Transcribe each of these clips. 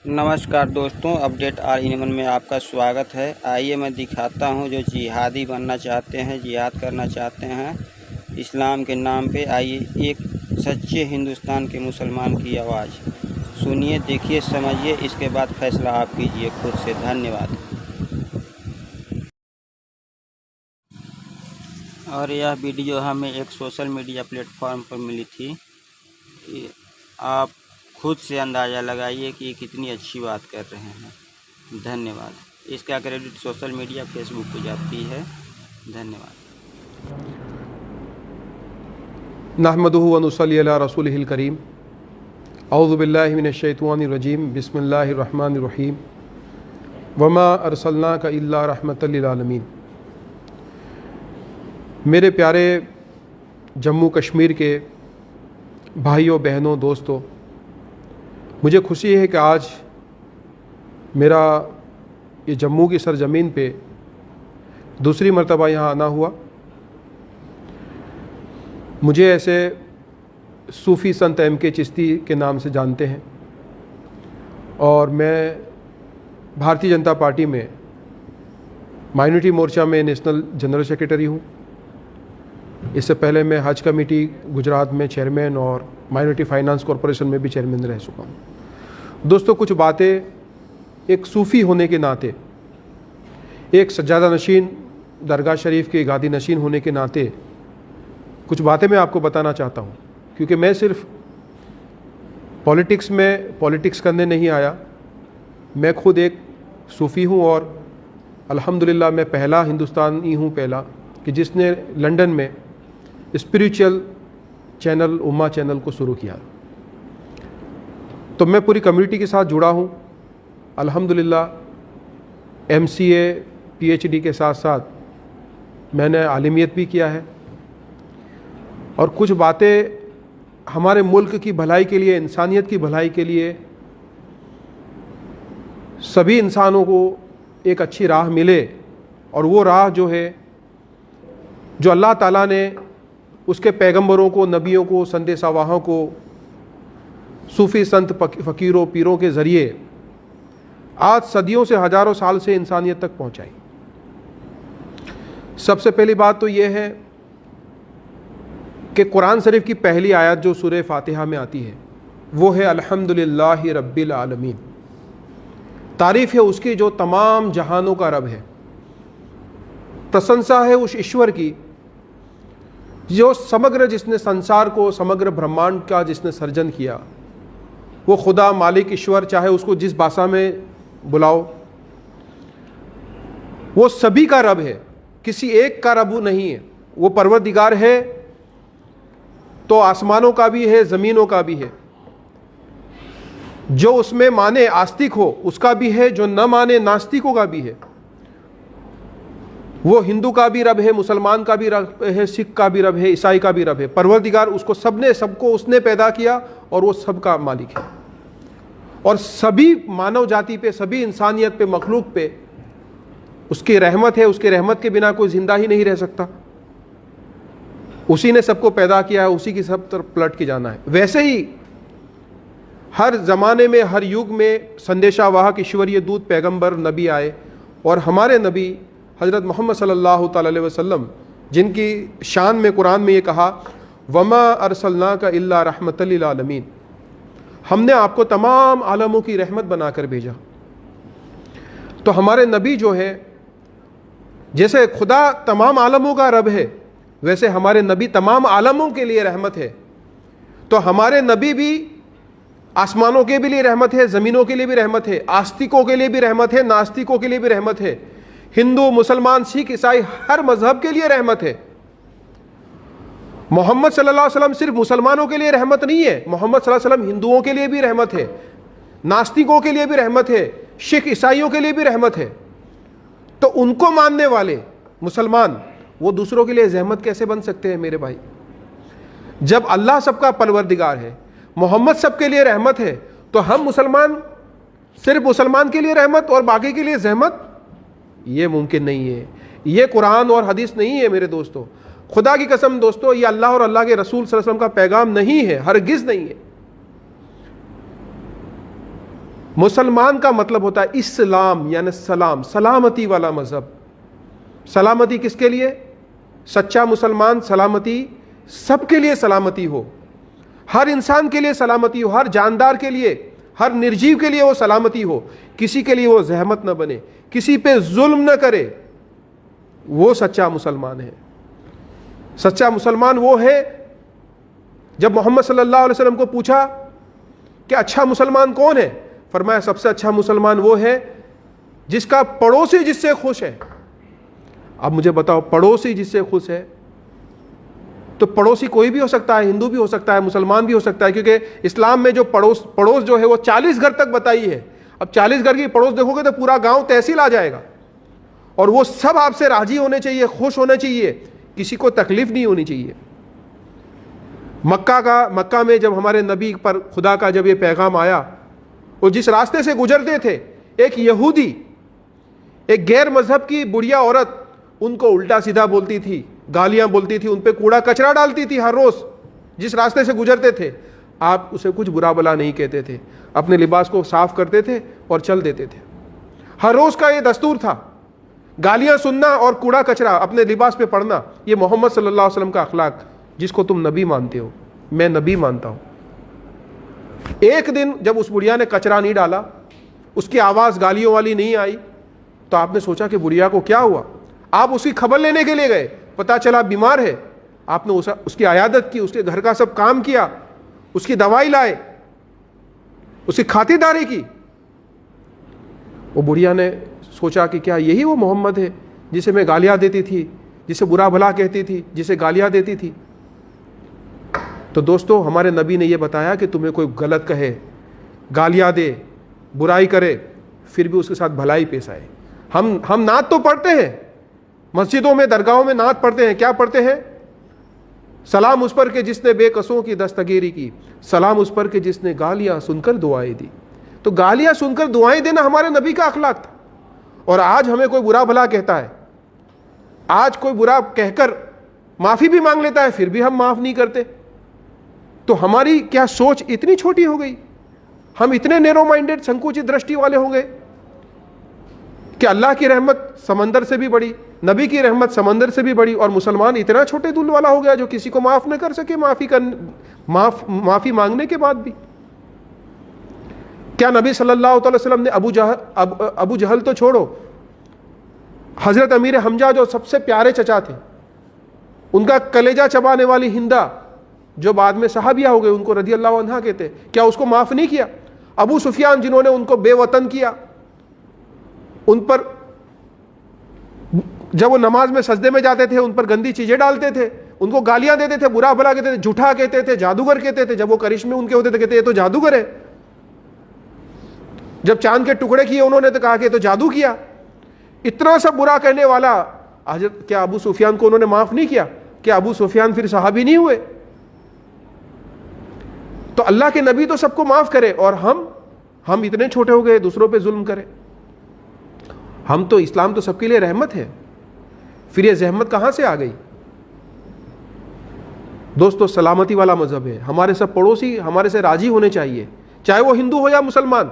नमस्कार दोस्तों, update are in में आपका स्वागत है। आइए मैं दिखाता हूं जो जिहादी बनना चाहते हैं, जिहाद करना चाहते हैं इस्लाम के नाम पे। आइए एक सच्चे हिंदुस्तान के मुसलमान की आवाज़ सुनिए, देखिए, समझिए, इसके बाद फैसला आप कीजिए खुद से। धन्यवाद। और यह वीडियो हमें एक सोशल मीडिया प्लेटफॉर्म पर मिली थी। आप खुद से अंदाज़ा लगाइए कि कितनी अच्छी बात कर रहे हैं। धन्यवाद। इसका क्रेडिट सोशल मीडिया फेसबुक को जाती है। धन्यवाद। नहमदुहु व नुसल्ली अला रसूलिहिल करीम। औज़ु बिल्लाहि मिनश शैतानिर रजीम। बिस्मिल्लाहिर रहमानिर रहीम। वमा अरसलनाका इल्ला रहमतल लिल आलमीन। मेरे प्यारे जम्मू कश्मीर के भाइयों, बहनों, दोस्तों, मुझे खुशी है कि आज मेरा ये जम्मू की सरजमीन पे दूसरी मर्तबा यहाँ आना हुआ। मुझे ऐसे सूफ़ी संत M.K. चिश्ती के नाम से जानते हैं और मैं भारतीय जनता पार्टी में माइनॉरिटी मोर्चा में नेशनल जनरल सेक्रेटरी हूँ। इससे पहले मैं हज कमेटी गुजरात में चेयरमैन और माइनॉरिटी फाइनेंस कॉरपोरेशन में भी चेयरमैन रह चुका हूँ। दोस्तों, कुछ बातें एक सूफ़ी होने के नाते, एक सज्जादा नशीन दरगाह शरीफ के गादी नशीन होने के नाते कुछ बातें मैं आपको बताना चाहता हूँ, क्योंकि मैं सिर्फ पॉलिटिक्स करने नहीं आया। मैं खुद एक सूफ़ी हूँ और अल्हम्दुलिल्लाह मैं पहला हिंदुस्तानी हूँ कि जिसने लंदन में स्पिरिचुअल चैनल उम्मा चैनल को शुरू किया। तो मैं पूरी कम्युनिटी के साथ जुड़ा हूँ अल्हम्दुलिल्लाह। MCA PhD के साथ साथ मैंने आलिमियत भी किया है और कुछ बातें हमारे मुल्क की भलाई के लिए, इंसानियत की भलाई के लिए, सभी इंसानों को एक अच्छी राह मिले, और वो राह जो है जो अल्लाह ताला ने उसके पैगंबरों को, नबियों को, संदेशावाहों को, सूफ़ी संत फ़कीरों पीरों के ज़रिए आज सदियों से, हज़ारों साल से इंसानियत तक पहुँचाई। सबसे पहली बात तो ये है कि कुरान शरीफ की पहली आयत जो सूरह फातिहा में आती है वो है अल्हम्दुलिल्लाहि रब्बिल आलमीन। तारीफ़ है उसकी जो तमाम जहानों का रब है। प्रशंसा है उस ईश्वर की जो जिसने संसार को, समग्र ब्रह्मांड का जिसने सर्जन किया। वो खुदा, मालिक, ईश्वर, चाहे उसको जिस भाषा में बुलाओ, वो सभी का रब है, किसी एक का रब नहीं है। वो परवरदिगार है तो आसमानों का भी है, ज़मीनों का भी है। जो उसमें माने आस्तिक हो उसका भी है, जो न माने नास्तिकों का भी है। वो हिंदू का भी रब है, मुसलमान का भी रब है, सिख का भी रब है, ईसाई का भी रब है। परवरदिगार उसको सबको उसने पैदा किया और वो सबका मालिक है। और सभी मानव जाति पे, सभी इंसानियत पे, मखलूक पे उसकी रहमत है। उसकी रहमत के बिना कोई जिंदा ही नहीं रह सकता। उसी ने सबको पैदा किया है, उसी की सब तरफ पलट के जाना है। वैसे ही हर ज़माने में, हर युग में संदेशावाहक, ईश्वरीय दूत, पैगंबर, नबी आए, और हमारे नबी हज़रत मोहम्मद सल्लल्लाहु अलैहि वसल्लम, जिनकी शान में कुरान में ये कहा, वमा अरसलनाका इल्ला रहमतल लिल आलमीन, हमने आपको तमाम आलमों की रहमत बनाकर भेजा। तो हमारे नबी जो है, जैसे खुदा तमाम आलमों का रब है, वैसे हमारे नबी तमाम आलमों के लिए रहमत है। तो हमारे नबी भी आसमानों के भी लिए रहमत है, ज़मीनों के लिए भी रहमत है, आस्तिकों के लिए भी रहमत है, नास्तिकों के लिए भी रहमत है, हिंदू, मुसलमान, सिख, ईसाई, हर मजहब के लिए रहमत है। मोहम्मद सल्लल्लाहु अलैहि वसल्लम सिर्फ मुसलमानों के लिए रहमत नहीं है, मोहम्मद सल्लल्लाहु अलैहि वसल्लम हिंदुओं के लिए भी रहमत है, नास्तिकों के लिए भी रहमत है, सिख ईसाइयों के लिए भी रहमत है। तो उनको मानने वाले मुसलमान, वो दूसरों के लिए रहमत कैसे बन सकते हैं मेरे भाई? जब अल्लाह सबका परवरदिगार है, मोहम्मद सबके लिए रहमत है, तो हम मुसलमान सिर्फ मुसलमान के लिए रहमत और बाकी के लिए रहमत, ये मुमकिन नहीं है। ये कुरान और हदीस नहीं है मेरे दोस्तों। खुदा की कसम दोस्तों, ये अल्लाह और अल्लाह के रसूल सल्लल्लाहु अलैहि वसल्लम का पैगाम नहीं है, हरगिज़ नहीं है। मुसलमान का मतलब होता है इस्लाम यानी सलाम, सलामती वाला मजहब। सलामती किसके लिए? सच्चा मुसलमान सलामती सबके लिए सलामती हो, हर इंसान के लिए सलामती हो, हर जानदार के लिए, हर निर्जीव के लिए वो सलामती हो, किसी के लिए वो जहमत न बने, किसी पे जुल्म न करे, वो सच्चा मुसलमान है। सच्चा मुसलमान वो है, जब मोहम्मद सल्लल्लाहु अलैहि वसल्लम को पूछा कि अच्छा मुसलमान कौन है, फरमाया सबसे अच्छा मुसलमान वो है जिसका पड़ोसी जिससे खुश है। अब मुझे बताओ, पड़ोसी जिससे खुश है, तो पड़ोसी कोई भी हो सकता है, हिंदू भी हो सकता है, मुसलमान भी हो सकता है, क्योंकि इस्लाम में जो पड़ोस जो है वो 40 घर तक बताई है। अब 40 घर की पड़ोस देखोगे तो पूरा गांव तहसील आ जाएगा, और वो सब आपसे राजी होने चाहिए, खुश होने चाहिए, किसी को तकलीफ नहीं होनी चाहिए। मक्का में जब हमारे नबी पर खुदा का जब ये पैगाम आया, वो जिस रास्ते से गुजरते थे, एक यहूदी, एक गैर मजहब की बुढ़िया औरत उनको उल्टा सीधा बोलती थी, गालियां बोलती थी, उन पे कूड़ा कचरा डालती थी हर रोज जिस रास्ते से गुजरते थे। आप उसे कुछ बुरा भला नहीं कहते थे, अपने लिबास को साफ करते थे और चल देते थे। हर रोज का ये दस्तूर था, गालियां सुनना और कूड़ा कचरा अपने लिबास पे पड़ना। ये मोहम्मद सल्लल्लाहु अलैहि वसल्लम का अखलाक, जिसको तुम नबी मानते हो, मैं नबी मानता हूं। एक दिन जब उस बुढ़िया ने कचरा नहीं डाला, उसकी आवाज गालियों वाली नहीं आई, तो आपने सोचा कि बुढ़िया को क्या हुआ। आप उसकी खबर लेने के लिए गए, पता चला बीमार है। आपने उसकी आयादत की, उसके घर का सब काम किया, उसकी दवाई लाए, उसकी खातिरदारी की। वो बुढ़िया ने सोचा कि क्या यही वो मोहम्मद है जिसे मैं गालियां देती थी, जिसे बुरा भला कहती थी, जिसे गालियां देती थी। तो दोस्तों, हमारे नबी ने यह बताया कि तुम्हें कोई गलत कहे, गालियां दे, बुराई करे, फिर भी उसके साथ भलाई पेश आए। हम नात तो पढ़ते हैं, मस्जिदों में दरगाहों में नात पढ़ते हैं। क्या पढ़ते हैं? सलाम उस पर के जिसने बेकसों की दस्तगीरी की, सलाम उस पर के जिसने गालियां सुनकर दुआएं दी। तो गालियां सुनकर दुआएं देना हमारे नबी का अखलाक था। और आज हमें कोई बुरा भला कहता है, आज कोई बुरा कहकर माफी भी मांग लेता है, फिर भी हम माफ नहीं करते। तो हमारी क्या सोच इतनी छोटी हो गई, हम इतने नैरो माइंडेड, संकुचित दृष्टि वाले हो गए कि अल्लाह की रहमत समंदर से भी बड़ी, नबी की रहमत समंदर से भी बड़ी, और मुसलमान इतना छोटे दिल वाला हो गया जो किसी को माफ न कर सके माफी मांगने के बाद भी। क्या नबी सल्लल्लाहु अलैहि वसल्लम ने अबू जहल तो छोड़ो, हजरत अमीर हमजा जो सबसे प्यारे चचा थे, उनका कलेजा चबाने वाली हिंदा जो बाद में सहाबिया हो गए, उनको रज़ी अल्लाह अन्हा कहते, क्या उसको माफ नहीं किया? अबू सुफियान जिन्होंने उनको बेवतन किया, उन पर जब वो नमाज में सजदे में जाते थे उन पर गंदी चीजें डालते थे, उनको गालियां देते थे, बुरा भला कहते थे, झूठा कहते थे, जादूगर कहते थे। जब वो करिश्मे उनके होते थे कहते ये तो जादूगर है। जब चांद के टुकड़े किए उन्होंने तो कहा कि तो जादू किया। इतना सब बुरा कहने वाला हजरत, क्या अबू सुफियान को उन्होंने माफ नहीं किया? क्या अबू सुफियान फिर सहाबी नहीं हुए? तो अल्लाह के नबी तो सबको माफ करे, और हम इतने छोटे हो गए दूसरों पे जुल्म करें। हम तो, इस्लाम तो सबके लिए रहमत है, फिर ये जहमत कहां से आ गई? दोस्तों, सलामती वाला मजहब है। हमारे सब पड़ोसी हमारे से राजी होने चाहिए, चाहे वो हिंदू हो या मुसलमान।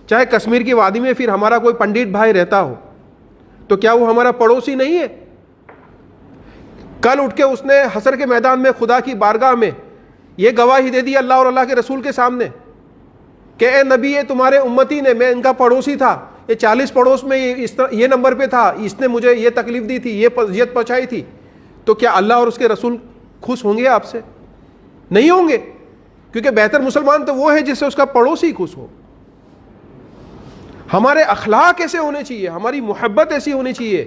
चाहे कश्मीर की वादी में फिर हमारा कोई पंडित भाई रहता हो, तो क्या वो हमारा पड़ोसी नहीं है? कल उठ के उसने हशर के मैदान में खुदा की बारगाह में ये गवाही दे दी अल्लाह और अल्लाह के रसूल के सामने कि ए नबी, ये तुम्हारे उम्मती ने, मैं इनका पड़ोसी था, ये 40 पड़ोस में ये नंबर पे था, इसने मुझे ये तकलीफ दी थी, ये अजियत पहुंचाई थी। तो क्या अल्लाह और उसके रसूल खुश होंगे आपसे? नहीं होंगे, क्योंकि बेहतर मुसलमान तो वो है जिससे उसका पड़ोसी खुश हो। हमारे अखलाक ऐसे होने चाहिए, हमारी मोहब्बत ऐसी होनी चाहिए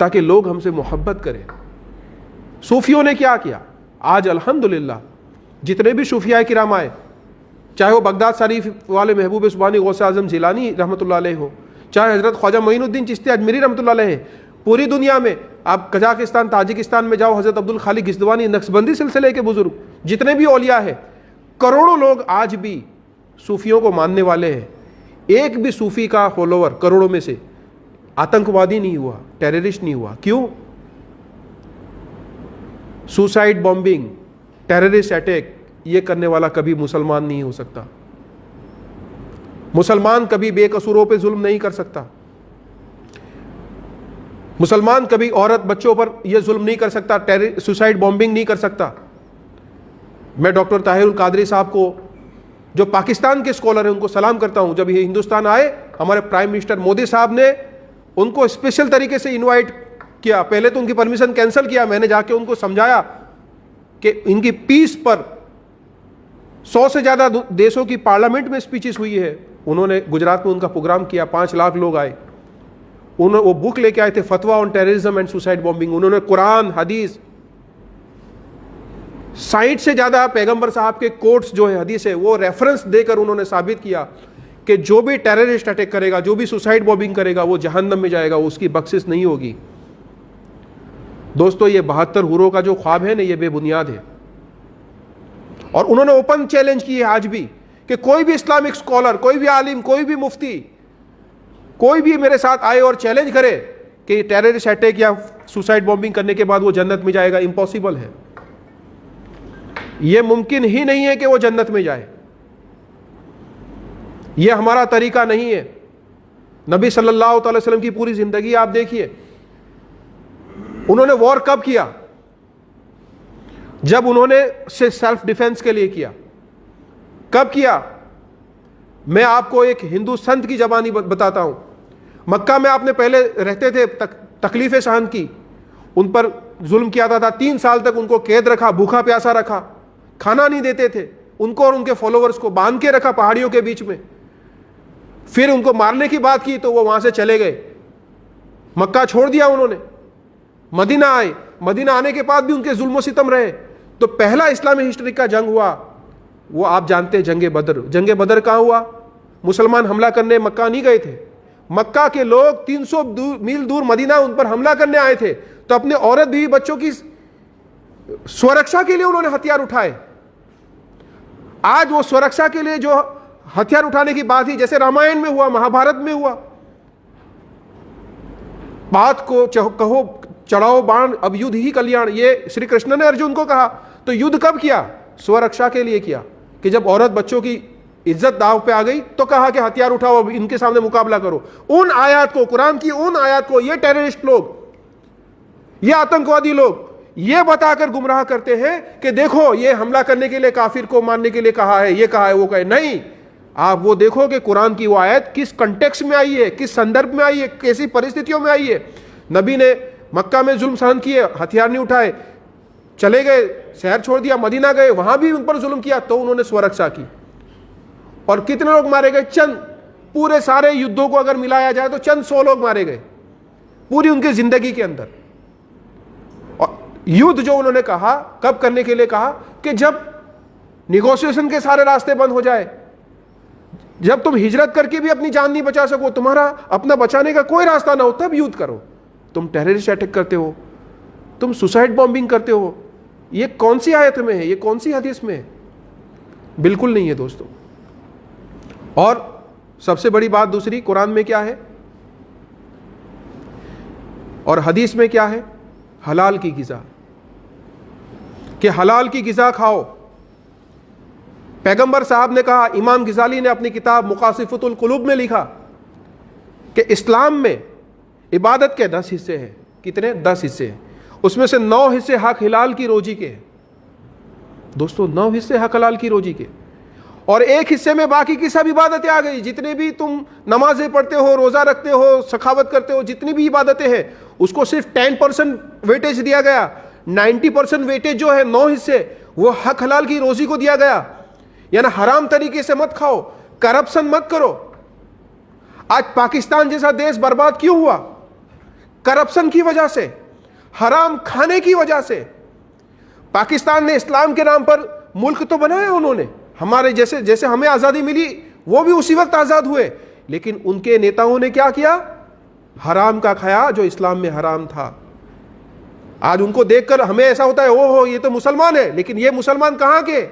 ताकि लोग हमसे मोहब्बत करें। सूफियों ने क्या किया? आज अल्हम्दुलिल्लाह जितने भी सूफिया किराम आए, चाहे वो बगदाद शरीफ वाले महबूब सुबानी गौसे आजम जिलानी रहमतुल्लाह अलैह हो, चाहे हजरत ख्वाजा मोइनुद्दीन चिश्ती अजमेरी रहमतुल्लाह अलैह, पूरी दुनिया में आप कजाकिस्तान, ताजिकिस्तान में जाओ, हजरत अब्दुल खालिक गिस्दवानी, नक्शबंदी सिलसिले के बुजुर्ग, जितने भी औलिया है, करोड़ों लोग आज भी सूफियों को मानने वाले हैं। एक भी सूफी का फॉलोवर करोड़ों में से आतंकवादी नहीं हुआ, टेररिस्ट नहीं हुआ। क्यों? सुसाइड बॉम्बिंग, टेररिस्ट अटैक ये करने वाला कभी मुसलमान नहीं हो सकता। मुसलमान कभी बेकसूरों पे जुल्म नहीं कर सकता। मुसलमान कभी औरत बच्चों पर यह जुल्म नहीं कर सकता, सुसाइड बॉम्बिंग नहीं कर सकता। मैं डॉक्टर ताहिरुल कादरी साहब को, जो पाकिस्तान के स्कॉलर हैं, उनको सलाम करता हूं। जब ये हिंदुस्तान आए, हमारे प्राइम मिनिस्टर मोदी साहब ने उनको स्पेशल तरीके से इनवाइट किया। पहले तो उनकी परमिशन कैंसिल किया, मैंने जाके उनको समझाया कि इनकी पीस पर 100 से ज्यादा देशों की पार्लियामेंट में स्पीचेस हुई है। उन्होंने गुजरात में उनका प्रोग्राम किया, 5 लाख लोग आए। उन्होंने वो बुक लेके आए थे, फतवा on terrorism and suicide bombing. उन्होंने कुरान, हदीस, 60 से ज्यादा पैगंबर साहब के कोट्स जो है, हदीस है, वो रेफरेंस देकर उन्होंने साबित किया कि जो भी टेररिस्ट अटैक करेगा, जो भी सुसाइड बॉम्बिंग करेगा, वो जहन्नम में जाएगा, उसकी बख्शिश नहीं होगी। दोस्तों, ये 72 हुरों का जो ख्वाब है ना, ये बेबुनियाद है। और उन्होंने ओपन चैलेंज की है आज भी कि कोई भी इस्लामिक स्कॉलर, कोई भी आलिम, कोई भी मुफ्ती, कोई भी मेरे साथ आए और चैलेंज करे कि टेररिस्ट अटैक या सुसाइड बॉम्बिंग करने के बाद वो जन्नत में जाएगा। इम्पॉसिबल है, यह मुमकिन ही नहीं है कि वो जन्नत में जाए। यह हमारा तरीका नहीं है। नबी सल्लल्लाहु अलैहि वसल्लम की पूरी जिंदगी आप देखिए, उन्होंने वॉर कब किया? जब उन्होंने से सेल्फ डिफेंस के लिए किया। कब किया? मैं आपको एक हिंदू संत की जबानी बताता हूं। मक्का में आपने पहले रहते थे, तकलीफें सहन की, उन पर जुल्म किया था। 3 साल तक उनको कैद रखा, भूखा प्यासा रखा, खाना नहीं देते थे, उनको और उनके फॉलोअर्स को बांध के रखा पहाड़ियों के बीच में। फिर उनको मारने की बात की तो वो वहां से चले गए, मक्का छोड़ दिया उन्होंने, मदीना आए। मदीना आने के बाद भी उनके जुल्म सितम रहे। तो पहला इस्लामी हिस्ट्री का जंग हुआ, वो आप जानते हैं, जंगे बदर। जंगे बदर कहां हुआ? मुसलमान हमला करने मक्का नहीं गए थे, मक्का के लोग 300 मील दूर मदीना उन पर हमला करने आए थे। तो अपने औरत बीवी बच्चों की सुरक्षा के लिए उन्होंने हथियार उठाए। आज वो सुरक्षा के लिए जो हथियार उठाने की बात ही, जैसे रामायण में हुआ, महाभारत में हुआ, बात को कहो चढ़ाओ बाण, अब युद्ध ही कल्याण, ये श्री कृष्ण ने अर्जुन को कहा। तो युद्ध कब किया? स्वरक्षा के लिए किया, कि जब औरत बच्चों की इज्जत दाव पे आ गई तो कहा कि हथियार उठाओ, अब इनके सामने मुकाबला करो। उन आयत को, कुरान की उन आयत को ये टेररिस्ट लोग, ये आतंकवादी लोग ये बताकर गुमराह करते हैं कि देखो ये हमला करने के लिए, काफिर को मारने के लिए कहा है, ये कहा है, वो कहे। नहीं, आप वो देखो कि कुरान की वो आयत किस कंटेक्स्ट में आई है, किस संदर्भ में आई है, कैसी परिस्थितियों में आई है। नबी ने मक्का में जुल्म सहन किए, हथियार नहीं उठाए, चले गए, शहर छोड़ दिया, मदीना गए, वहां भी उन पर जुल्म किया तो उन्होंने स्वरक्षा की। और कितने लोग मारे गए? चंद, पूरे सारे युद्धों को अगर मिलाया जाए तो चंद 100 लोग मारे गए पूरी उनकी जिंदगी के अंदर। और युद्ध जो उन्होंने कहा, कब करने के लिए कहा? कि जब निगोशिएशन के सारे रास्ते बंद हो जाए, जब तुम हिजरत करके भी अपनी जान नहीं बचा सको, तुम्हारा अपना बचाने का कोई रास्ता ना हो, तब युद्ध करो। तुम टेररिस्ट अटैक करते हो, तुम सुसाइड बॉम्बिंग करते हो, ये कौन सी आयत में है, ये कौन सी हदीस में है? बिल्कुल नहीं है दोस्तों। और सबसे बड़ी बात दूसरी, कुरान में क्या है और हदीस में क्या है? हलाल की गिज़ा, कि हलाल की गिज़ा खाओ। पैगंबर साहब ने कहा, इमाम गिजाली ने अपनी किताब मुकासिफतुल कुलूब में लिखा कि इस्लाम में इबादत के 10 हिस्से हैं। कितने? 10 हिस्से हैं। उसमें से 9 हिस्से हक हलाल की रोजी के हैं। दोस्तों, 9 हिस्से हक हलाल की रोजी के, और 1 हिस्से में बाकी की सब इबादतें आ गई। जितने भी तुम नमाजें पढ़ते हो, रोजा रखते हो, सखावत करते हो, जितनी भी इबादतें हैं, उसको सिर्फ 10% वेटेज दिया गया। 90% वेटेज जो है 9 हिस्से, वो हक हलाल की रोजी को दिया गया। यानी हराम तरीके से मत खाओ, करप्शन मत करो। आज पाकिस्तान जैसा देश बर्बाद क्यों हुआ? करप्शन की वजह से, हराम खाने की वजह से। पाकिस्तान ने इस्लाम के नाम पर मुल्क तो बनाया उन्होंने, हमारे जैसे हमें आजादी मिली वो भी उसी वक्त आजाद हुए, लेकिन उनके नेताओं ने क्या किया? हराम का खाया जो इस्लाम में हराम था। आज उनको देखकर हमें ऐसा होता है, ओहो ये तो मुसलमान है, लेकिन ये मुसलमान कहां के,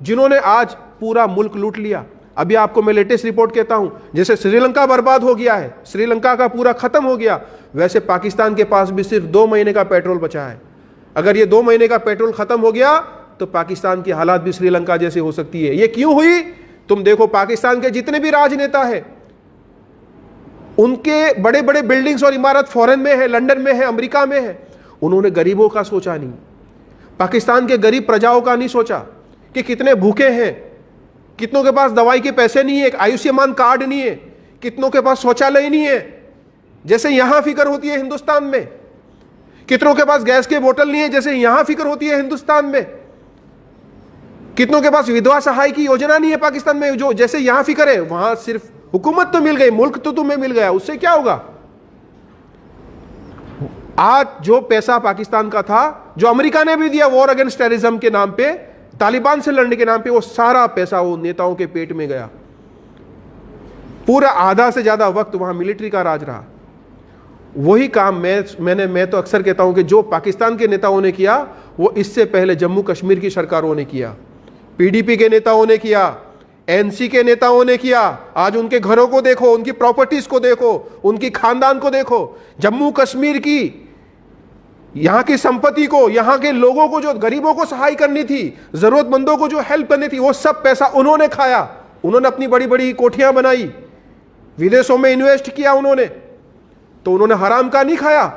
जिन्होंने आज पूरा मुल्क लूट लिया। अभी आपको मैं लेटेस्ट रिपोर्ट कहता हूं, जैसे श्रीलंका बर्बाद हो गया है, श्रीलंका का पूरा खत्म हो गया, वैसे पाकिस्तान के पास भी सिर्फ 2 महीने का पेट्रोल बचा है। अगर ये 2 महीने का पेट्रोल खत्म हो गया तो पाकिस्तान की हालात भी श्रीलंका जैसे हो सकती है। ये क्यों हुई? तुम देखो पाकिस्तान के जितने भी राजनेता हैं, उनके बड़े बड़े बिल्डिंग्स और इमारत फॉरेन में है, लंदन में है, अमेरिका में है। उन्होंने गरीबों का सोचा नहीं, पाकिस्तान के गरीब प्रजाओं का नहीं सोचा कि कितने भूखे हैं, कितनों के पास दवाई के पैसे नहीं है, एक आयुष्मान कार्ड नहीं है, कितनों के पास शौचालय नहीं है, जैसे यहां फिक्र होती है हिंदुस्तान में। कितनों के पास गैस के बोतल नहीं है, जैसे यहां फिक्र होती है हिंदुस्तान में। कितनों के पास विधवा सहाय की योजना नहीं है पाकिस्तान में, जो जैसे यहां फिक्र है। वहां सिर्फ हुकूमत तो मिल गई, मुल्क तो तुम्हें मिल गया, उससे क्या होगा? आज जो पैसा पाकिस्तान का था, जो अमेरिका ने भी दिया वॉर अगेंस्ट टेररिज्म के नाम पे, तालिबान से लड़ने के नाम पे, वो सारा पैसा वो नेताओं के पेट में गया। पूरा आधा से ज्यादा वक्त वहां मिलिट्री का राज रहा। वही काम मैं तो अक्सर कहता हूं कि जो पाकिस्तान के नेताओं ने किया, वो इससे पहले जम्मू कश्मीर की सरकारों ने किया, पीडीपी के नेताओं ने किया, एनसी के नेताओं ने किया। आज उनके घरों को देखो, उनकी प्रॉपर्टीज को देखो, उनकी खानदान को देखो। जम्मू कश्मीर की यहां की संपत्ति को, यहां के लोगों को, जो गरीबों को सहाय करनी थी, जरूरतमंदों को जो हेल्प करनी थी, वो सब पैसा उन्होंने खाया। उन्होंने अपनी बड़ी बड़ी कोठियां बनाई, विदेशों में इन्वेस्ट किया उन्होंने। तो उन्होंने हराम का नहीं खाया।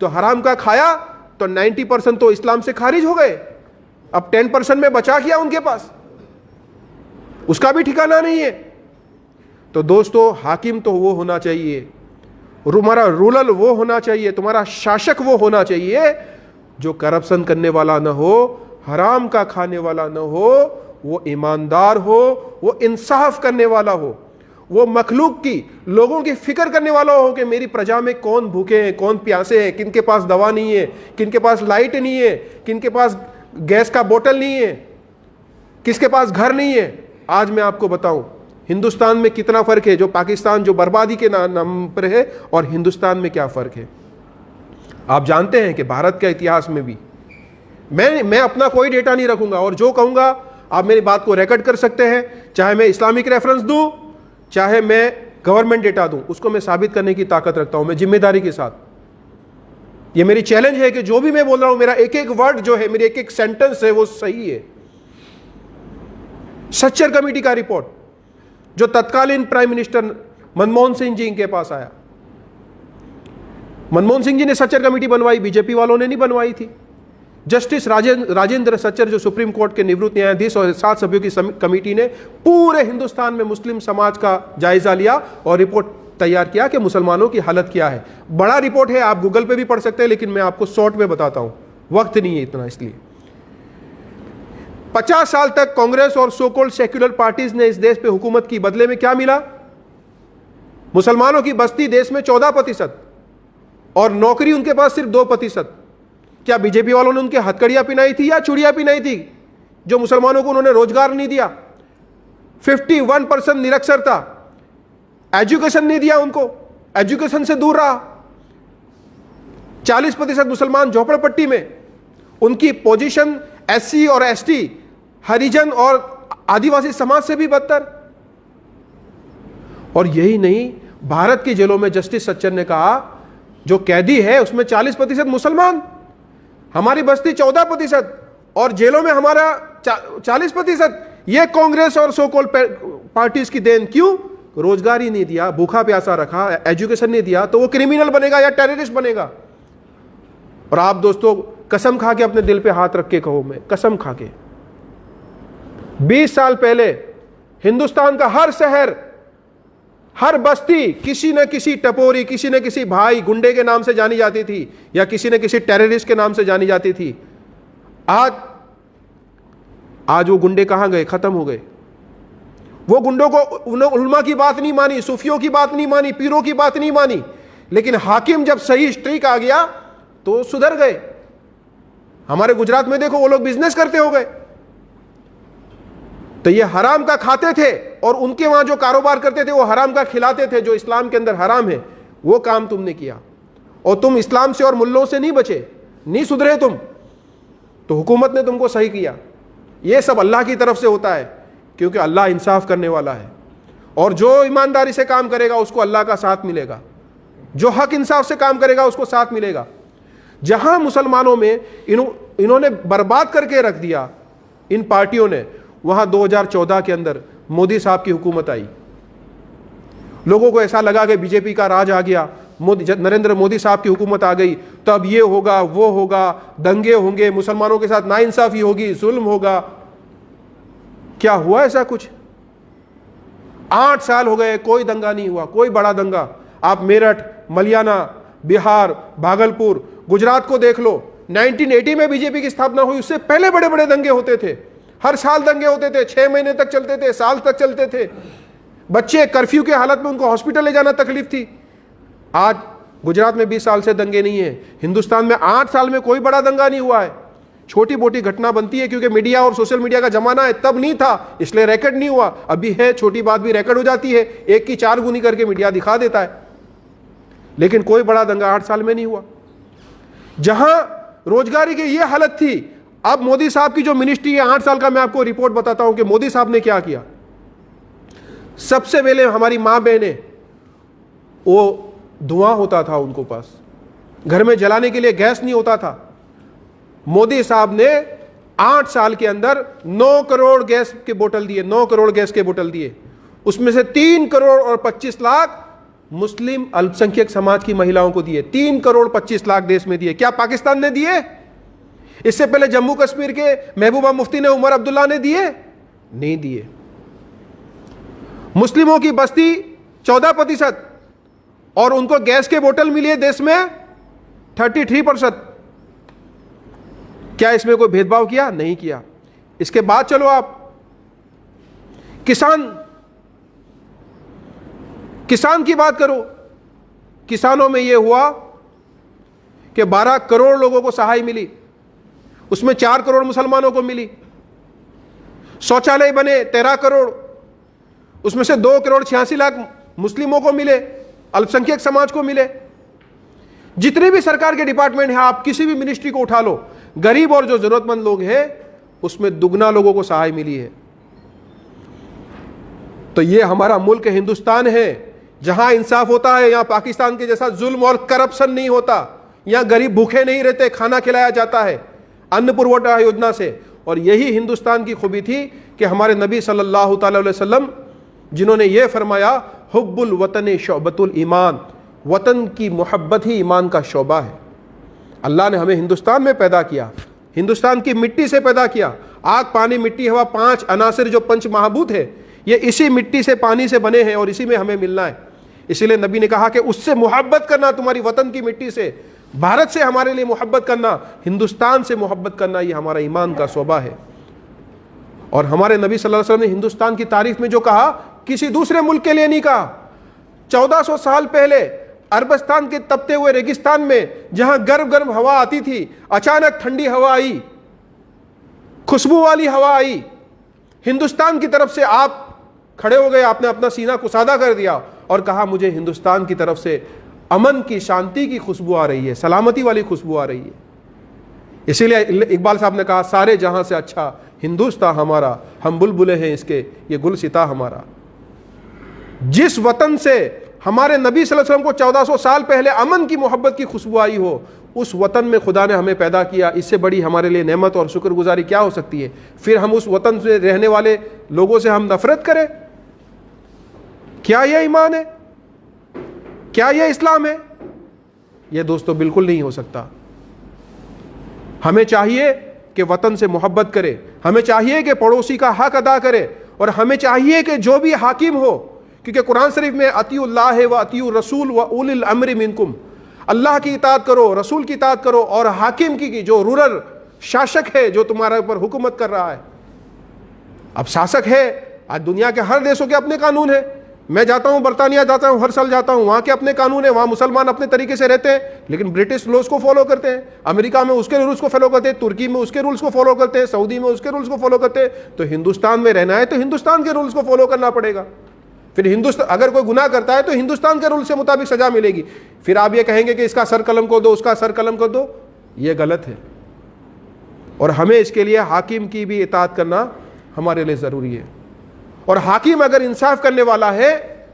तो हराम का खाया तो 90% तो इस्लाम से खारिज हो गए। अब 10% में बचा किया उनके पास, उसका भी ठिकाना नहीं है। तो दोस्तों, हाकिम तो वो होना चाहिए, तुम्हारा रूलर वो होना चाहिए, तुम्हारा शासक वो होना चाहिए जो करप्शन करने वाला ना हो, हराम का खाने वाला ना हो, वो ईमानदार हो, वो इंसाफ करने वाला हो, वो मखलूक की, लोगों की फिक्र करने वाला हो कि मेरी प्रजा में कौन भूखे हैं, कौन प्यासे हैं, किनके पास दवा नहीं है, किनके पास लाइट नहीं है, किनके पास गैस का बोतल नहीं है, किसके पास घर नहीं है। आज मैं आपको बताऊं हिंदुस्तान में कितना फर्क है, जो पाकिस्तान जो बर्बादी के नाम पर है, और हिंदुस्तान में क्या फर्क है। आप जानते हैं कि भारत के इतिहास में भी, मैं अपना कोई डेटा नहीं रखूंगा, और जो कहूंगा आप मेरी बात को रिकॉर्ड कर सकते हैं, चाहे मैं इस्लामिक रेफरेंस दूं, चाहे मैं गवर्नमेंट डेटा दूं, उसको मैं साबित करने की ताकत रखता हूं, मैं जिम्मेदारी के साथ। ये मेरी चैलेंज है कि जो भी मैं बोल रहा हूं, मेरा एक एक वर्ड जो है, मेरी एक एक सेंटेंस है, वो सही है। सच्चर कमेटी का रिपोर्ट जो तत्कालीन प्राइम मिनिस्टर मनमोहन सिंह जी के पास आया, मनमोहन सिंह जी ने सच्चर कमेटी बनवाई, बीजेपी वालों ने नहीं बनवाई थी। जस्टिस राजेंद्र सच्चर जो सुप्रीम कोर्ट के निवृत्त न्यायाधीश और 7 सभ्यों की कमेटी ने पूरे हिंदुस्तान में मुस्लिम समाज का जायजा लिया और रिपोर्ट तैयार किया कि मुसलमानों की हालत क्या है। बड़ा रिपोर्ट है, आप गूगल पे भी पढ़ सकते हैं, लेकिन मैं आपको शॉर्ट में बताता हूं, वक्त नहीं है इतना। इसलिए 50 साल तक कांग्रेस और सो कॉल्ड सेक्युलर पार्टीज ने इस देश पे हुकूमत की, बदले में क्या मिला? मुसलमानों की बस्ती देश में 14% और नौकरी उनके पास सिर्फ 2%। क्या बीजेपी वालों ने उनके हथकड़ियां पिनाई थी या चूड़ियां पिनाई थी? जो मुसलमानों को उन्होंने रोजगार नहीं दिया। 51% निरक्षरता, एजुकेशन नहीं दिया उनको, एजुकेशन से दूर रहा। 40% मुसलमान झोपड़पट्टी में, उनकी पोजीशन एससी और एसटी, हरिजन और आदिवासी समाज से भी बदतर। और यही नहीं, भारत की जेलों में जस्टिस सच्चर ने कहा जो कैदी है उसमें 40% मुसलमान, हमारी बस्ती 14% और जेलों में हमारा 40%। यह कांग्रेस और सो कॉल्ड पार्टीज की देन। क्यों? रोजगार ही नहीं दिया, भूखा प्यासा रखा, एजुकेशन नहीं दिया, तो वो क्रिमिनल बनेगा या टेररिस्ट बनेगा। और आप दोस्तों कसम खा के अपने दिल पे हाथ रख के कहो, मैं कसम खा के, 20 साल पहले हिंदुस्तान का हर शहर, हर बस्ती किसी न किसी टपोरी, किसी न किसी भाई गुंडे के नाम से जानी जाती थी या किसी न किसी टेररिस्ट के नाम से जानी जाती थी। आज वो गुंडे कहां गए? खत्म हो गए। वो गुंडों को उन्होंने उल्मा की बात नहीं मानी, सूफियों की बात नहीं मानी, पीरों की बात नहीं मानी, लेकिन हाकिम जब सही स्ट्रीक आ गया तो सुधर गए। हमारे गुजरात में देखो, वो लोग बिजनेस करते हो गए। तो ये हराम का खाते थे और उनके वहां जो कारोबार करते थे वो हराम का खिलाते थे। जो इस्लाम के अंदर हराम है वो काम तुमने किया, और तुम इस्लाम से और मुल्लों से नहीं बचे, नहीं सुधरे तुम, तो हुकूमत ने तुमको सही किया। ये सब अल्लाह की तरफ से होता है, क्योंकि अल्लाह इंसाफ करने वाला है, और जो ईमानदारी से काम करेगा उसको अल्लाह का साथ मिलेगा, जो हक इंसाफ से काम करेगा उसको साथ मिलेगा। जहां मुसलमानों में इन्होंने बर्बाद करके रख दिया इन पार्टियों ने, वहां 2014 के अंदर मोदी साहब की हुकूमत आई। लोगों को ऐसा लगा कि बीजेपी का राज आ गया, नरेंद्र मोदी साहब की हुकूमत आ गई तो अब ये होगा वो होगा, दंगे होंगे, मुसलमानों के साथ नाइंसाफी होगी, जुल्म होगा। क्या हुआ ऐसा कुछ? 8 साल हो गए, कोई दंगा नहीं हुआ, कोई बड़ा दंगा। आप मेरठ, मलियाना, बिहार, भागलपुर, गुजरात को देख लो। 1980 में बीजेपी की स्थापना हुई, उससे पहले बड़े बड़े दंगे होते थे, हर साल दंगे होते थे, 6 महीने तक चलते थे, साल तक चलते थे। बच्चे कर्फ्यू के हालत में, उनको हॉस्पिटल ले जाना तकलीफ थी। आज गुजरात में 20 साल से दंगे नहीं है। हिंदुस्तान में 8 साल में कोई बड़ा दंगा नहीं हुआ है। छोटी मोटी घटना बनती है क्योंकि मीडिया और सोशल मीडिया का जमाना है, तब नहीं था इसलिए रिकॉर्ड नहीं हुआ। अभी है, छोटी बात भी रिकॉर्ड हो जाती है, 1 की 4 गुनी करके मीडिया दिखा देता है। लेकिन कोई बड़ा दंगा 8 साल में नहीं हुआ। जहां रोजगारी की यह हालत थी, अब मोदी साहब की जो मिनिस्ट्री है 8 साल का, मैं आपको रिपोर्ट बताता हूं कि मोदी साहब ने क्या किया। सबसे पहले हमारी मां बहनें, वो धुआं होता था उनको पास, घर में जलाने के लिए गैस नहीं होता था। मोदी साहब ने 8 साल के अंदर 9 करोड़ गैस के बोतल दिए, 9 करोड़ गैस के बोतल दिए। उसमें से 3 करोड़ और 25 लाख मुस्लिम अल्पसंख्यक समाज की महिलाओं को दिए। 3 करोड़ 25 लाख देश में दिए। क्या पाकिस्तान ने दिए? इससे पहले जम्मू कश्मीर के महबूबा मुफ्ती ने, उमर अब्दुल्ला ने दिए? नहीं दिए। मुस्लिमों की बस्ती 14% और उनको गैस के बोतल मिली है देश में 33%। क्या इसमें कोई भेदभाव किया? नहीं किया। इसके बाद चलो आप किसान की बात करो। किसानों में यह हुआ कि 12 करोड़ लोगों को सहाय मिली, उसमें 4 करोड़ मुसलमानों को मिली। शौचालय बने 13 करोड़, उसमें से 2 करोड़ 86 लाख मुस्लिमों को मिले, अल्पसंख्यक समाज को मिले। जितने भी सरकार के डिपार्टमेंट हैं, आप किसी भी मिनिस्ट्री को उठा लो, गरीब और जो जरूरतमंद लोग हैं उसमें दुगना लोगों को सहाय मिली है। तो ये हमारा मुल्क हिंदुस्तान है, जहां इंसाफ होता है। यहां पाकिस्तान के जैसा जुल्म और करप्शन नहीं होता। यहां गरीब भूखे नहीं रहते, खाना खिलाया जाता है अन्न पुरवठा योजना से। और यही हिंदुस्तान की खूबी थी कि हमारे नबी सल्लल्लाहु अलैहि वसल्लम, जिन्होंने यह फरमाया, हुब्बुल वतन शोबतुल ईमान, वतन की मोहब्बत ही ईमान का शोबा है। अल्लाह ने हमें हिंदुस्तान में पैदा किया, हिंदुस्तान की मिट्टी से पैदा किया। आग, पानी, मिट्टी, हवा, 5 अनासिर जो पंच महाभूत है, ये इसी मिट्टी से, पानी से बने हैं और इसी में हमें मिलना है। इसीलिए नबी ने कहा कि उससे मोहब्बत करना, तुम्हारी वतन की मिट्टी से, भारत से हमारे लिए मोहब्बत करना, हिंदुस्तान से मोहब्बत करना, ये हमारा ईमान का शोबा है। और हमारे नबी सल्लल्लाहु अलैहि वसल्लम ने हिंदुस्तान की तारीफ में जो कहा, किसी दूसरे मुल्क के लिए नहीं कहा। 1400 साल पहले अरबस्तान के तपते हुए रेगिस्तान में, जहां गर्म गर्म हवा आती थी, अचानक ठंडी हवा आई, खुशबू वाली हवा आई। हिंदुस्तान की तरफ से आप खड़े हो गए, आपने अपना सीना कुसादा कर दिया और कहा, मुझे हिंदुस्तान की तरफ से अमन की, शांति की खुशबू आ रही है, सलामती वाली खुशबू आ रही है। इसीलिए इकबाल साहब ने कहा, सारे जहां से अच्छा हिंदुस्तान हमारा, हम बुलबुले हैं इसके, ये गुलसिता हमारा। जिस वतन से हमारे नबी सल्लल्लाहु अलैहि वसल्लम को 1400 साल पहले अमन की, मोहब्बत की खुशबू आई हो, उस वतन में खुदा ने हमें पैदा किया। इससे बड़ी हमारे लिए नेमत और शुक्रगुजारी क्या हो सकती है? फिर हम उस वतन से रहने वाले लोगों से हम नफरत करें? क्या यह ईमान है? क्या यह इस्लाम है? यह दोस्तों बिल्कुल नहीं हो सकता। हमें चाहिए कि वतन से मोहब्बत करे, हमें चाहिए कि पड़ोसी का हक अदा करे, और हमें चाहिए कि जो भी हाकिम हो, क्योंकि कुरान शरीफ में अतीउल्लाह व अतीउर रसूल व उलिल अम्र मिनकुम, अल्लाह की इताअत करो, रसूल की इताअत करो, और हाकिम की, जो रूरल शासक है, जो तुम्हारे ऊपर हुकूमत कर रहा है। अब शासक है, आज दुनिया के हर देशों के अपने कानून है। मैं जाता हूं, बर्तानिया जाता हूं, हर साल जाता हूं, वहां के अपने कानून है, वहां मुसलमान अपने तरीके से रहते हैं, लेकिन ब्रिटिश लॉज को फॉलो करते हैं। अमेरिका में उसके रूल्स को फॉलो करते हैं, तुर्की में उसके रूल्स को फॉलो करते हैं, सऊदी में उसके रूल्स को फॉलो करते हैं। तो हिंदुस्तान में रहना है तो हिंदुस्तान के रूल्स को फॉलो करना पड़ेगा। फिर हिंदुस्तान, अगर कोई गुनाह करता है तो हिंदुस्तान के रूल से मुताबिक सजा मिलेगी। फिर आप ये कहेंगे कि इसका सर कलम कर दो, उसका सर कलम कर दो, ये गलत है। और हमें इसके लिए हाकिम की भी इताअत करना हमारे लिए ज़रूरी है। और हाकिम अगर इंसाफ करने वाला है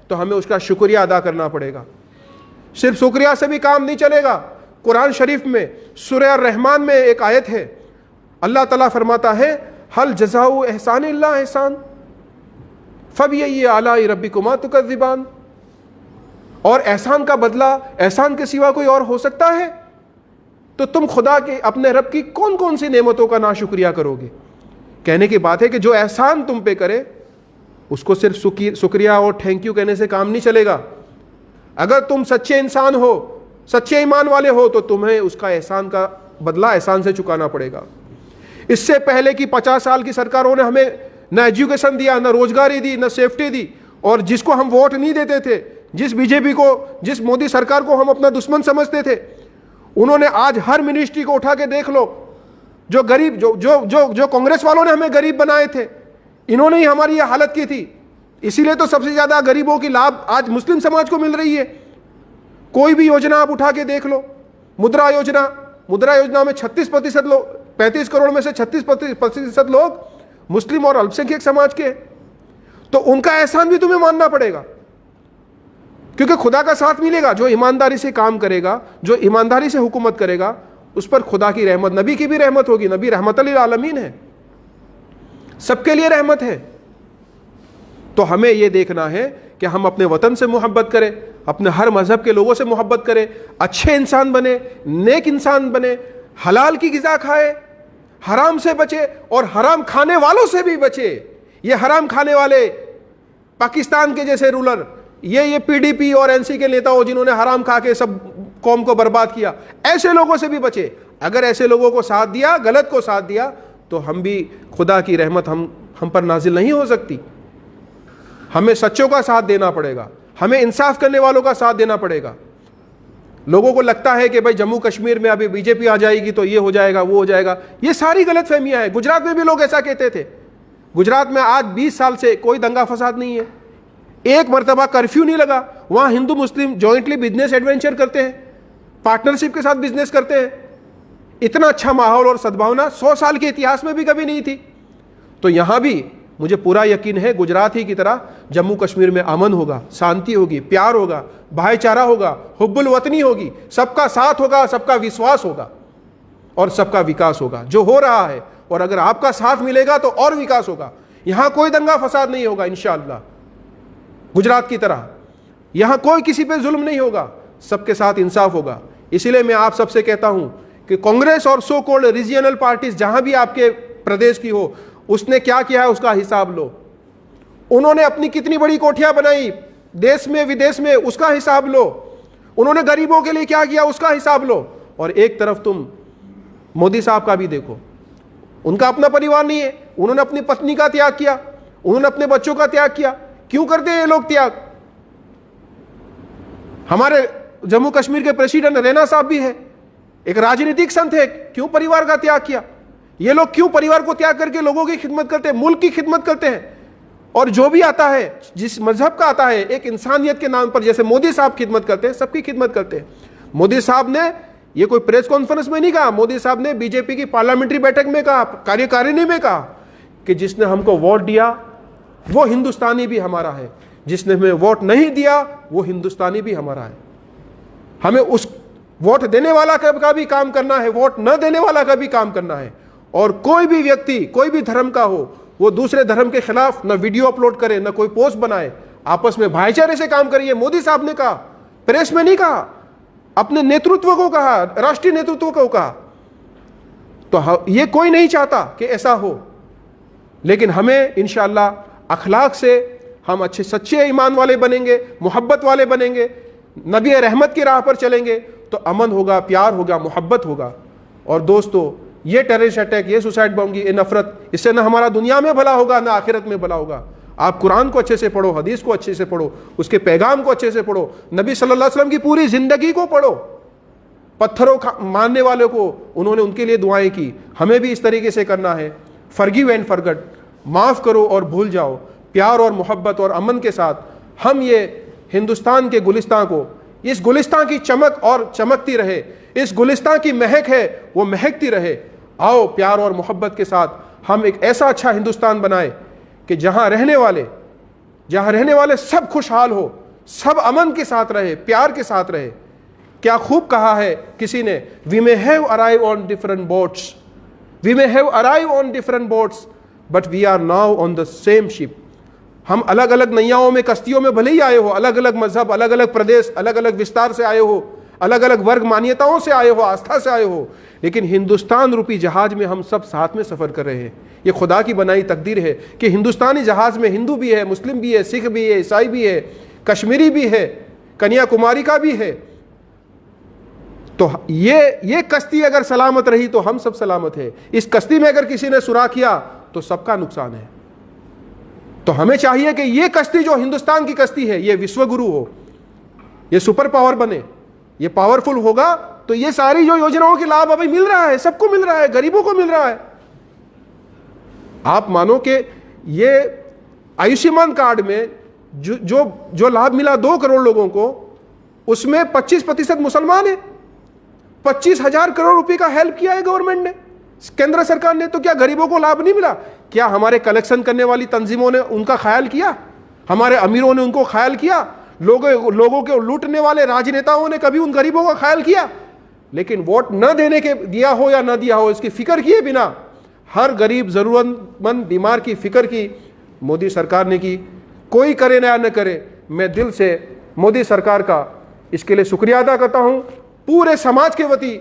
तो हमें उसका शुक्रिया अदा करना पड़ेगा। सिर्फ शुक्रिया से भी काम नहीं चलेगा। कुरान शरीफ में सूरह रहमान में एक आयत है, अल्लाह ताला फरमाता है, हल जज़ाउ एहसान इल्ला एहसान, फबिय्यि आलाइ रब्बिकुमा तुकज़्ज़िबान। और एहसान का बदला एहसान के सिवा कोई और हो सकता है? तो तुम खुदा के अपने रब की कौन कौन सी नेमतों का नाशुक्रिया करोगे? कहने की बात है कि जो एहसान तुम पे करे उसको सिर्फ शुक्रिया और थैंक यू कहने से काम नहीं चलेगा। अगर तुम सच्चे इंसान हो, सच्चे ईमान वाले हो, तो तुम्हें उसका एहसान का बदला एहसान से चुकाना पड़ेगा। इससे पहले की 50 साल की सरकारों ने हमें न एजुकेशन दिया, न रोजगारी दी, न सेफ्टी दी, और जिसको हम वोट नहीं देते थे, जिस बीजेपी को, जिस मोदी सरकार को हम अपना दुश्मन समझते थे, उन्होंने आज हर मिनिस्ट्री को उठा के देख लो। जो गरीब जो कांग्रेस वालों ने हमें गरीब बनाए थे, इन्होंने ही हमारी यह हालत की थी। इसीलिए तो सबसे ज्यादा गरीबों की लाभ आज मुस्लिम समाज को मिल रही है। कोई भी योजना आप उठा के देख लो, मुद्रा योजना में 36% लोग, 35 करोड़ में से 36% लोग मुस्लिम और अल्पसंख्यक समाज के, तो उनका एहसान भी तुम्हें मानना पड़ेगा, क्योंकि खुदा का साथ मिलेगा। जो ईमानदारी से काम करेगा, जो ईमानदारी से हुकूमत करेगा, उस पर खुदा की रहमत, नबी की भी रहमत होगी। नबी रहमतल लिल आलमीन है, सबके लिए रहमत है। तो हमें यह देखना है कि हम अपने वतन से मोहब्बत करें, अपने हर मजहब के लोगों से मोहब्बत करें, अच्छे इंसान बने, नेक इंसान बने, हलाल की ग़िज़ा खाए, हराम से बचे और हराम खाने वालों से भी बचे। ये हराम खाने वाले पाकिस्तान के जैसे रूलर, ये पीडीपी और एनसी के नेता हो जिन्होंने हराम खा के सब कौम को बर्बाद किया, ऐसे लोगों से भी बचे। अगर ऐसे लोगों को साथ दिया, गलत को साथ दिया, तो हम भी, खुदा की रहमत हम पर नाजिल नहीं हो सकती। हमें सच्चों का साथ देना पड़ेगा, हमें इंसाफ करने वालों का साथ देना पड़ेगा। लोगों को लगता है कि भाई जम्मू कश्मीर में अभी बीजेपी आ जाएगी तो ये हो जाएगा, वो हो जाएगा, ये सारी गलत फहमियां हैं। गुजरात में भी लोग ऐसा कहते थे। गुजरात में आज 20 साल से कोई दंगा फसाद नहीं है, एक मरतबा कर्फ्यू नहीं लगा। वहां हिंदू मुस्लिम जॉइंटली बिजनेस एडवेंचर करते हैं, पार्टनरशिप के साथ बिजनेस करते हैं। इतना अच्छा माहौल और सद्भावना 100 साल के इतिहास में भी कभी नहीं थी। तो यहां भी मुझे पूरा यकीन है गुजरात ही की तरह जम्मू कश्मीर में अमन होगा, शांति होगी, प्यार होगा, भाईचारा होगा, हुब्बुल वतनी होगी, सबका साथ होगा, सबका विश्वास होगा और सबका विकास होगा, जो हो रहा है। और अगर आपका साथ मिलेगा तो और विकास होगा। यहां कोई दंगा फसाद नहीं होगा इंशाअल्लाह, गुजरात की तरह। यहां कोई किसी पे जुल्म नहीं होगा, सबके साथ इंसाफ होगा। इसीलिए मैं आप सबसे कहता हूं कि कांग्रेस और सो कॉल्ड रीजनल पार्टीज जहां भी आपके प्रदेश की हो, उसने क्या किया है उसका हिसाब लो। उन्होंने अपनी कितनी बड़ी कोठियां बनाई देश में विदेश में, उसका हिसाब लो। उन्होंने गरीबों के लिए क्या किया उसका हिसाब लो। और एक तरफ तुम मोदी साहब का भी देखो, उनका अपना परिवार नहीं है, उन्होंने अपनी पत्नी का त्याग किया, उन्होंने अपने बच्चों का त्याग किया। क्यों करते हैं ये लोग त्याग? हमारे जम्मू कश्मीर के प्रेसिडेंट रैना साहब भी है, एक राजनीतिक संत है, क्यों परिवार का त्याग किया? ये लोग क्यों परिवार को त्याग करके लोगों की खिदमत करते हैं, मुल्क की खिदमत करते हैं? और जो भी आता है, जिस मजहब का आता है, एक इंसानियत के नाम पर, जैसे मोदी साहब खिदमत करते हैं, सबकी खिदमत करते हैं। मोदी साहब ने ये कोई प्रेस कॉन्फ्रेंस में नहीं कहा, मोदी साहब ने बीजेपी की पार्लियामेंट्री बैठक में कहा, कार्यकारिणी में कहा कि जिसने हमको वोट दिया वो हिंदुस्तानी भी हमारा है, जिसने हमें वोट नहीं दिया वो हिंदुस्तानी भी हमारा है। हमें उस वोट देने वाला का भी काम करना है, वोट न देने वाला का भी काम करना है। और कोई भी व्यक्ति कोई भी धर्म का हो, वो दूसरे धर्म के खिलाफ न वीडियो अपलोड करे, न कोई पोस्ट बनाए, आपस में भाईचारे से काम करिए। मोदी साहब ने कहा, प्रेस में नहीं कहा, अपने नेतृत्व को कहा, राष्ट्रीय नेतृत्व को कहा। तो ये कोई नहीं चाहता कि ऐसा हो, लेकिन हमें इंशाअल्लाह अखलाक से हम अच्छे सच्चे ईमान वाले बनेंगे, मोहब्बत वाले बनेंगे, नबी रहमत की राह पर चलेंगे तो अमन होगा, प्यार होगा, मोहब्बत होगा। और दोस्तों, ये टेररिस्ट अटैक, ये सुसाइड बॉम्ब की ये नफरत, इससे ना हमारा दुनिया में भला होगा ना आखिरत में भला होगा। आप कुरान को अच्छे से पढ़ो, हदीस को अच्छे से पढ़ो, उसके पैगाम को अच्छे से पढ़ो, नबी सल्लल्लाहु अलैहि वसल्लम की पूरी जिंदगी को पढ़ो। पत्थरों मारने वालों को उन्होंने उनके लिए दुआएं की, हमें भी इस तरीके से करना है। फॉरगिव एंड फॉरगेट, माफ़ करो और भूल जाओ। प्यार और मोहब्बत और अमन के साथ हम ये हिंदुस्तान के गुलिस्तान को, इस गुलिस्तान की चमक और चमकती रहे, इस गुलिस्तान की महक है वो महकती रहे। आओ प्यार और मोहब्बत के साथ हम एक ऐसा अच्छा हिंदुस्तान बनाए कि जहां रहने वाले सब खुशहाल हो, सब अमन के साथ रहे, प्यार के साथ रहे। क्या खूब कहा है किसी ने, we may have arrive on different boats, we may have arrive on different boats but we are now on the same ship. हम अलग अलग नैयाओं में, कश्तियों में भले ही आए हो, अलग अलग मजहब, अलग अलग प्रदेश, अलग अलग विस्तार से आए हो, अलग अलग वर्ग मान्यताओं से आए हो, आस्था से आए हो, लेकिन हिंदुस्तान रूपी जहाज में हम सब साथ में सफर कर रहे हैं। ये खुदा की बनाई तकदीर है कि हिंदुस्तानी जहाज में हिंदू भी है, मुस्लिम भी है, सिख भी है, ईसाई भी है, कश्मीरी भी है, कन्याकुमारी का भी है। तो ये कश्ती अगर सलामत रही तो हम सब सलामत है। इस कश्ती में अगर किसी ने सुराख किया तो सबका नुकसान है। तो हमें चाहिए कि ये कश्ती जो हिंदुस्तान की कश्ती है, ये विश्वगुरु हो, ये सुपर पावर बने, ये पावरफुल होगा तो ये सारी जो योजनाओं के लाभ अभी मिल रहा है, सबको मिल रहा है, गरीबों को मिल रहा है। आप मानो कि ये आयुष्मान कार्ड में जो लाभ मिला 2 करोड़ लोगों को, उसमें 25% मुसलमान है। 25,000 करोड़ रुपए का हेल्प किया है गवर्नमेंट ने, केंद्र सरकार ने। तो क्या गरीबों को लाभ नहीं मिला? क्या हमारे कलेक्शन करने वाली तंजीमों ने उनका ख्याल किया? हमारे अमीरों ने उनको ख्याल किया? लोगों को लूटने वाले राजनेताओं ने कभी उन गरीबों का ख्याल किया? लेकिन वोट न देने के दिया हो या न दिया हो, इसकी फिक्र किए बिना हर गरीब जरूरतमंद बीमार की फिक्र की मोदी सरकार ने की। कोई करे या न करे, मैं दिल से मोदी सरकार का इसके लिए शुक्रिया अदा करता हूं, पूरे समाज के वती,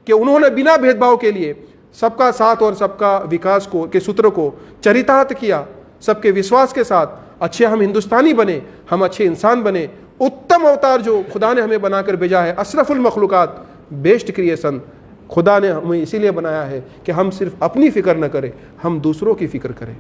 कि उन्होंने बिना भेदभाव के लिए सबका साथ और सबका विकास को के सूत्र को चरितार्थ किया। सबके विश्वास के साथ अच्छे हम हिंदुस्तानी बने, हम अच्छे इंसान बने। उत्तम अवतार जो खुदा ने हमें बनाकर भेजा है, अशरफुल मखलूकात, बेस्ट क्रिएशन, खुदा ने हमें इसीलिए बनाया है कि हम सिर्फ अपनी फिक्र न करें, हम दूसरों की फिक्र करें।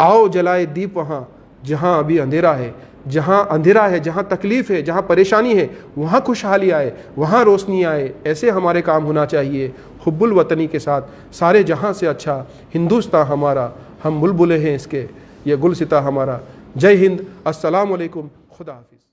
आओ जलाए दीप वहाँ जहाँ अभी अंधेरा है, जहाँ अंधेरा है, जहाँ तकलीफ है, जहाँ परेशानी है, वहाँ खुशहाली आए, वहाँ रोशनी आए। ऐसे हमारे काम होना चाहिए, हुब्बुल वतनी के साथ। सारे जहाँ से अच्छा हिंदुस्तान हमारा, हम बुलबुले हैं इसके, ये गुलसिता हमारा। जय हिंद, अस्सलाम वालेकुम, खुदा हाफिज़।